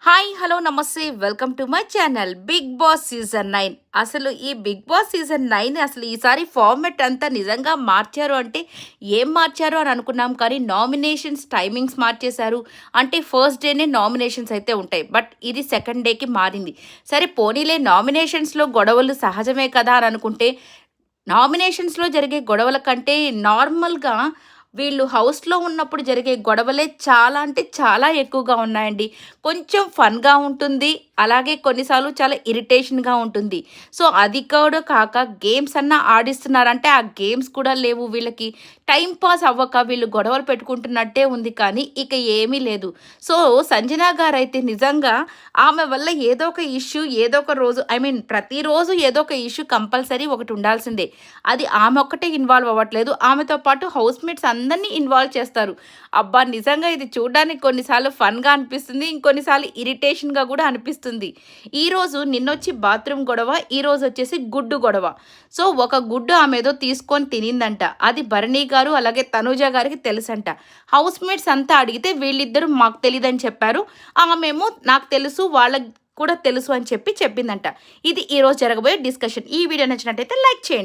Hi hello నమస్తే welcome to my channel Bigg Boss season 9. అసలు ఈ బిగ్ బాస్ సీజన్ 9 అసలు ఈసారి ఫార్మెట్ అంతా నిజంగా మార్చారు అంటే ఏం మార్చారు అని అనుకున్నాం, కానీ నామినేషన్స్ టైమింగ్స్ మార్చేశారు. అంటే ఫస్ట్ డేనే నామినేషన్స్ అయితే ఉంటాయి, బట్ ఇది సెకండ్ డేకి మారింది. సరే పోనీలే, నామినేషన్స్లో గొడవలు సహజమే కదా అని అనుకుంటే, నామినేషన్స్లో జరిగే గొడవల కంటే నార్మల్గా వీళ్ళు హౌస్లో ఉన్నప్పుడు జరిగే గొడవలే చాలా అంటే చాలా ఎక్కువగా ఉన్నాయండి. కొంచెం ఫన్‌గా ఉంటుంది. అలాగే కొన్నిసార్లు చాలా ఇరిటేషన్‌గా ఉంటుంది. సో, అది కూడా కాక గేమ్స్ అన్నా ఆడిస్తున్నారంటే, ఆ గేమ్స్ కూడా లేవు వీళ్ళకి. టైమ్ పాస్ అవ్వక వీళ్ళు గొడవలు పెట్టుకుంటున్నట్టే ఉంది కానీ, ఇక ఏమీ లేదు. సో, సంజన గారైతే నిజంగా ఆమె వల్ల ఏదో ఒక ఇష్యూ ఏదో ఒక రోజు ప్రతిరోజు ఏదో ఒక ఇష్యూ కంపల్సరీ ఒకటి ఉండాల్సిందే. అది ఆమె ఒక్కటే ఇన్వాల్వ్ అవ్వట్లేదు. ఆమెతో పాటు హౌస్‌మేట్స్ అందరిని ఇన్వాల్వ్ చేస్తారు. అబ్బా! నిజంగా ఇది చూడడానికి కొన్నిసార్లు ఫన్‌గా అనిపిస్తుంది. ఇంకొన్నిసార్లు ఇరిటేషన్‌గా కూడా అనిపిస్తుంది. ఈరోజు నిన్నొచ్చి బాత్రూమ్ గొడవ, ఈరోజొచ్చేసి గుడ్డు గొడవ. సో, ఒక గుడ్డు ఆమేదో తీసుకొని తినిందంట. అది భరణి గారు అలాగే తనూజ గారికి తెలుసంట. హౌస్‌మేట్స్ అంతా అడిగితే వీళ్ళిద్దరూ మాకు తెలీదని చెప్పారు. ఆమేమో నాకు తెలుసు, వాళ్ళకి కూడా తెలుసు అని చెప్పిందంట. ఇది ఈరోజు జరగబోయే డిస్కషన్. ఈ వీడియో నచ్చినట్టయితే లైక్ చేయండి.